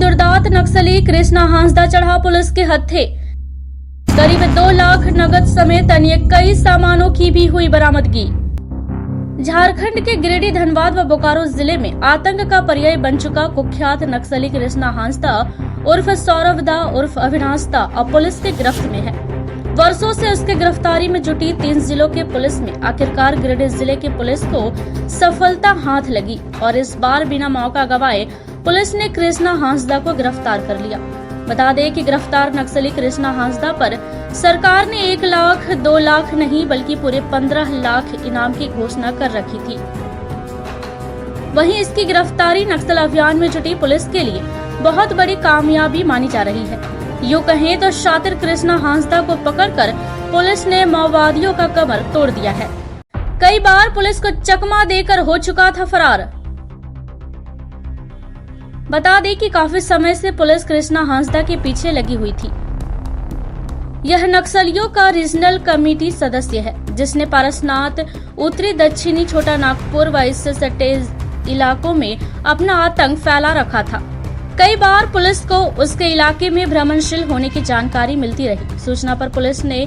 दुर्दांत नक्सली कृष्णा हांसदा चढ़ा पुलिस के हत्थे। करीब 2 लाख नगद समेत अन्य कई सामानों की भी हुई बरामदगी। झारखंड के गिरिडीह, धनबाद व बोकारो जिले में आतंक का पर्याय बन चुका कुख्यात नक्सली कृष्णा हांसदा उर्फ सौरभ दा उर्फ अविनाश दा अब पुलिस के गिरफ्त में है। वर्षों से उसके गिरफ्तारी में जुटी 3 जिलों के पुलिस में आखिरकार गिरिडीह जिले की पुलिस को सफलता हाथ लगी और इस बार बिना मौका गवाए पुलिस ने कृष्णा हांसदा को गिरफ्तार कर लिया। बता दें कि गिरफ्तार नक्सली कृष्णा हांसदा पर सरकार ने 1 लाख 2 लाख नहीं बल्कि पूरे 15 लाख इनाम की घोषणा कर रखी थी। वहीं इसकी गिरफ्तारी नक्सल अभियान में जुटी पुलिस के लिए बहुत बड़ी कामयाबी मानी जा रही है। यूं कहें तो शातिर कृष्णा हांसदा को पकड़कर पुलिस ने माओवादियों का कमर तोड़ दिया है। कई बार पुलिस को चकमा देकर हो चुका था फरार। बता दें कि काफी समय से पुलिस कृष्णा हांसदा के पीछे लगी हुई थी। यह नक्सलियों का रीजनल कमेटी सदस्य है, जिसने पारसनाथ, उत्तरी दक्षिणी छोटा नागपुर व इससे सटे इलाकों में अपना आतंक फैला रखा था। कई बार पुलिस को उसके इलाके में भ्रमणशील होने की जानकारी मिलती रही। सूचना पर पुलिस ने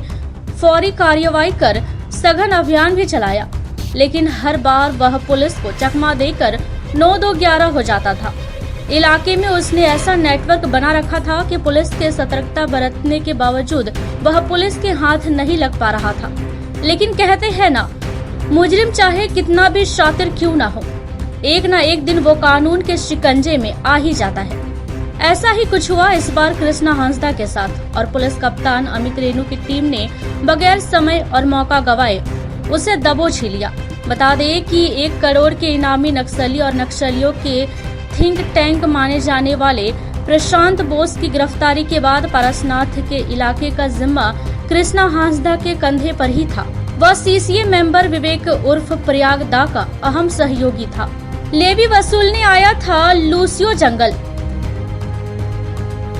फौरी कार्रवाई कर सघन अभियान भी चलाया, लेकिन हर बार वह पुलिस को चकमा देकर 9-2-11 हो जाता था। इलाके में उसने ऐसा नेटवर्क बना रखा था कि पुलिस के सतर्कता बरतने के बावजूद वह पुलिस के हाथ नहीं लग पा रहा था। लेकिन कहते हैं ना, मुजरिम चाहे कितना भी शातिर क्यों ना हो, एक ना एक दिन वो कानून के शिकंजे में आ ही जाता है। ऐसा ही कुछ हुआ इस बार कृष्णा हांसदा के साथ और पुलिस कप्तान अमित रेणु की टीम ने बगैर समय और मौका गवाए उसे दबोच ही लिया। बता दें कि 1 करोड़ के इनामी नक्सली और नक्सलियों के थिंक टैंक माने जाने वाले प्रशांत बोस की गिरफ्तारी के बाद पारसनाथ के इलाके का जिम्मा कृष्णा हांसदा के कंधे पर ही था। वह सीसीए मेंबर विवेक उर्फ प्रयाग दा का अहम सहयोगी था। लेवी वसूलने आया था लूसियो जंगल।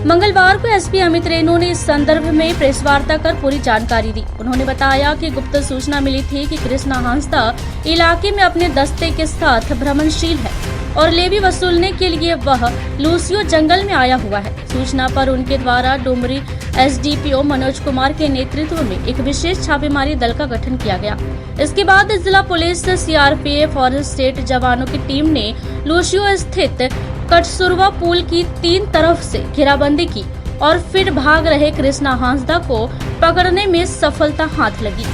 मंगलवार को एसपी अमित रेणु ने इस संदर्भ में प्रेस वार्ता कर पूरी जानकारी दी। उन्होंने बताया कि गुप्त सूचना मिली थी कि कृष्णा हांसदा इलाके में अपने दस्ते के साथ भ्रमणशील है और लेवी वसूलने के लिए वह लूसियो जंगल में आया हुआ है। सूचना पर उनके द्वारा डुमरी एसडीपीओ मनोज कुमार के नेतृत्व में एक विशेष छापेमारी दल का गठन किया गया। इसके बाद जिला पुलिस, सीआरपीएफ और स्टेट जवानों की टीम ने लूसियो स्थित कटसुरवा पुल की 3 तरफ से घेराबंदी की और फिर भाग रहे कृष्णा हांसदा को पकड़ने में सफलता हाथ लगी।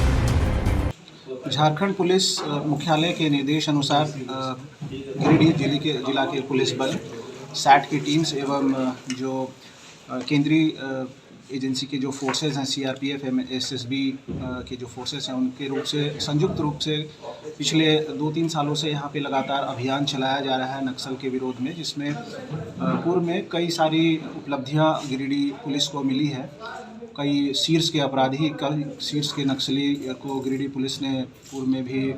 झारखंड पुलिस मुख्यालय के निर्देश अनुसार गिरिडीह जिला के पुलिस बल, सैट की टीम्स एवं जो केंद्रीय एजेंसी के जो फोर्सेस हैं, सीआरपीएफ, एसएसबी के जो फोर्सेस हैं, उनके रूप से संयुक्त रूप से पिछले 2-3 सालों से यहाँ पे लगातार अभियान चलाया जा रहा है नक्सल के विरोध में, जिसमें पूर्व में कई सारी उपलब्धियाँ गिरिडीह पुलिस को मिली है। कई शीर्ष के अपराधी, कई शीर्ष के नक्सली को गिरिडीह पुलिस ने पूर्व में भी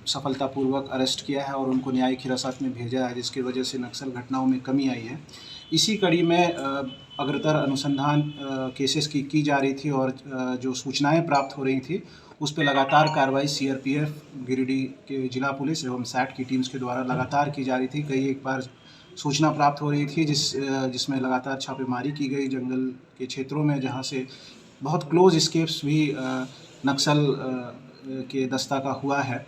सफलतापूर्वक अरेस्ट किया है और उनको न्यायिक हिरासत में भेजा है, जिसकी वजह से नक्सल घटनाओं में कमी आई है। इसी कड़ी में अग्रतर अनुसंधान केसेस की जा रही थी और जो सूचनाएं प्राप्त हो रही थी उस पर लगातार कार्रवाई सीआरपीएफ, गिरिडीह के जिला पुलिस एवं सैट की टीम्स के द्वारा लगातार की जा रही थी। कई एक बार सूचना प्राप्त हो रही थी जिसमें लगातार छापेमारी की गई जंगल के क्षेत्रों में, जहां से बहुत क्लोज स्केप्स भी नक्सल के दस्ता का हुआ है।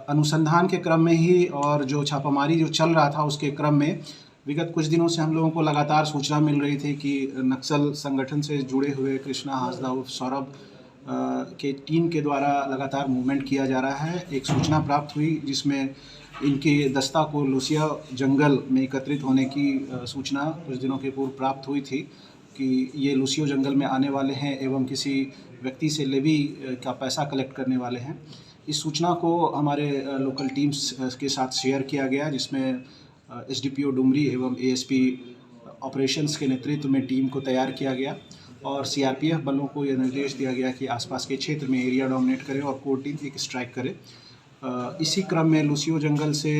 अनुसंधान के क्रम में ही और जो छापामारी जो चल रहा था उसके क्रम में विगत कुछ दिनों से हम लोगों को लगातार सूचना मिल रही थी कि नक्सल संगठन से जुड़े हुए कृष्णा हांसदा उर्फ सौरभ के टीम के द्वारा लगातार मूवमेंट किया जा रहा है। एक सूचना प्राप्त हुई जिसमें इनके दस्ता को लूसिया जंगल में एकत्रित होने की सूचना कुछ दिनों के पूर्व प्राप्त हुई थी कि ये लूसियो जंगल में आने वाले हैं एवं किसी व्यक्ति से लेवी का पैसा कलेक्ट करने वाले हैं। इस सूचना को हमारे लोकल टीम्स के साथ शेयर किया गया, जिसमें एसडीपीओ डुमरी एवं एएसपी ऑपरेशंस के नेतृत्व में टीम को तैयार किया गया और सीआरपीएफ बलों को यह निर्देश दिया गया कि आसपास के क्षेत्र में एरिया डोमिनेट करे और कोर टीम एक स्ट्राइक करे। इसी क्रम में लूसियो जंगल से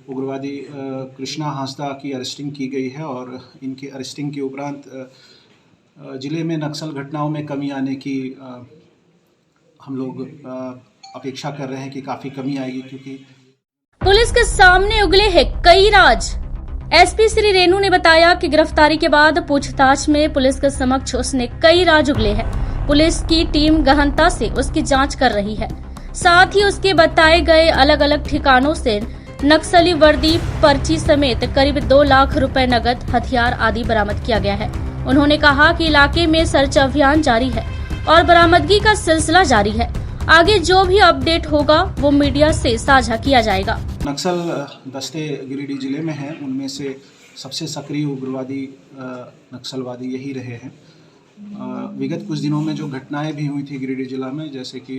उग्रवादी कृष्णा हांसदा की अरेस्टिंग की गई है और इनकी अरेस्टिंग के उपरांत जिले में नक्सल घटनाओं में कमी आने की हम लोग अपेक्षा कर रहे हैं कि काफ़ी कमी आएगी, क्योंकि पुलिस के सामने उगले हैं कई राज। एसपी श्री रेणु ने बताया कि गिरफ्तारी के बाद पूछताछ में पुलिस के समक्ष उसने कई राज उगले हैं। पुलिस की टीम गहनता से उसकी जांच कर रही है। साथ ही उसके बताए गए अलग अलग ठिकानों से नक्सली वर्दी, पर्ची समेत करीब 2 लाख रुपए नकद, हथियार आदि बरामद किया गया है। उन्होंने कहा कि इलाके में सर्च अभियान जारी है और बरामदगी का सिलसिला जारी है। आगे जो भी अपडेट होगा वो मीडिया से साझा किया जाएगा। नक्सल दस्ते गिरिडीह जिले में हैं, उनमें से सबसे सक्रिय उग्रवादी नक्सलवादी यही रहे हैं। विगत कुछ दिनों में जो घटनाएं भी हुई थी गिरिडीह जिला में, जैसे कि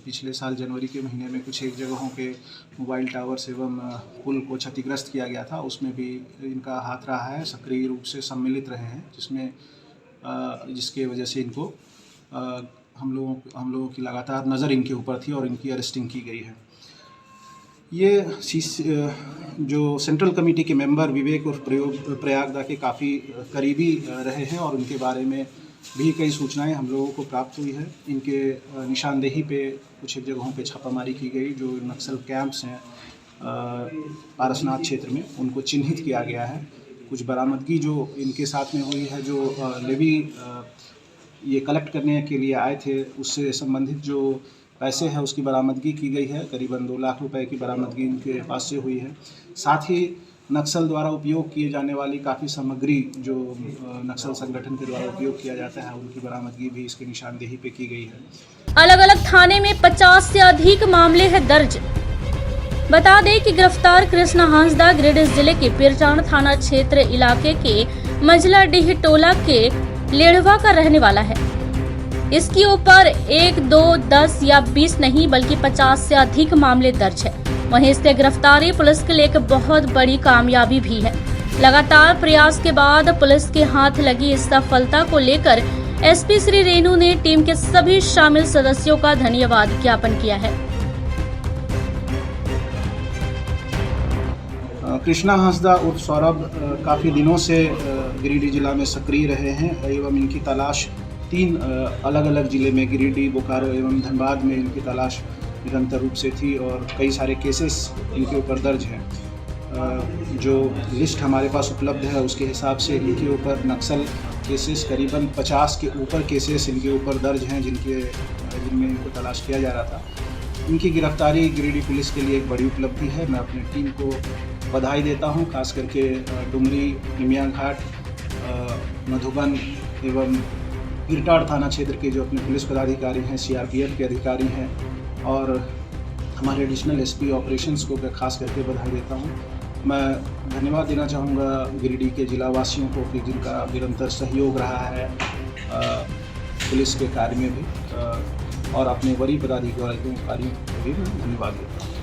पिछले साल जनवरी के महीने में कुछ एक जगहों पे मोबाइल टावर्स एवं पुल को क्षतिग्रस्त किया गया था, उसमें भी इनका हाथ रहा है, सक्रिय रूप से सम्मिलित रहे हैं, जिसके वजह से इनको हम लोगों की लगातार नज़र इनके ऊपर थी और इनकी अरेस्टिंग की गई है। ये जो सेंट्रल कमेटी के मेंबर विवेक और प्रयागदा के काफ़ी करीबी रहे हैं और उनके बारे में भी कई सूचनाएं हम लोगों को प्राप्त हुई है। इनके निशानदेही पे कुछ एक जगहों पे छापामारी की गई, जो नक्सल कैंप्स हैं पारसनाथ क्षेत्र में, उनको चिन्हित किया गया है। कुछ बरामदगी जो इनके साथ में हुई है, जो लेवी ये कलेक्ट करने के लिए आए थे, उससे संबंधित जो पैसे हैं उसकी बरामदगी की गई है। करीबन 2 लाख रुपए की बरामदगी इनके पास से हुई है। साथ ही नक्सल द्वारा उपयोग किए जाने वाली काफ़ी सामग्री जो नक्सल संगठन के द्वारा उपयोग किया जाता है, उनकी बरामदगी भी इसके निशानदेही पे की गई है। अलग अलग थाने में 50 से अधिक मामले हैं दर्ज। बता दें कि गिरफ्तार कृष्णा हांसदा गिरिडीह जिले के पीरटांड थाना क्षेत्र इलाके के मजलाडीह टोला के लेढ़वा का रहने वाला है। इसके ऊपर 1, 2, 10 या 20 नहीं बल्कि 50 से अधिक मामले दर्ज है। वहीं इसकी गिरफ्तारी पुलिस के लिए एक बहुत बड़ी कामयाबी भी है। लगातार प्रयास के बाद पुलिस के हाथ लगी इस सफलता को लेकर एसपी श्री रेणु ने टीम के सभी शामिल सदस्यों का धन्यवाद ज्ञापन किया है। कृष्णा हांसदा उर्फ सौरभ काफ़ी दिनों से गिरिडीह जिला में सक्रिय रहे हैं एवं इनकी तलाश 3 अलग अलग ज़िले में, गिरिडीह, बोकारो एवं धनबाद में इनकी तलाश निरंतर रूप से थी और कई सारे केसेस इनके ऊपर दर्ज हैं। जो लिस्ट हमारे पास उपलब्ध है उसके हिसाब से इनके ऊपर नक्सल केसेस करीबन 50 के ऊपर केसेस इनके ऊपर दर्ज हैं, जिनमें इनको तलाश किया जा रहा था। इनकी गिरफ्तारी गिरिडीह पुलिस के लिए एक बड़ी उपलब्धि है। मैं अपनी टीम को बधाई देता हूं, खास करके डुमरी, निमिया घाट, मधुबन एवं पीरटांड थाना क्षेत्र के जो अपने पुलिस पदाधिकारी हैं, सीआरपीएफ के अधिकारी हैं और हमारे एडिशनल एसपी ऑपरेशंस को मैं खास करके बधाई देता हूं। मैं धन्यवाद देना चाहूँगा गिरिडीह के जिलावासियों को कि जिनका निरंतर सहयोग रहा है पुलिस के कार्य में भी, और अपने वरीय पदाधिकारियों को भी मैं धन्यवाद देता हूँ।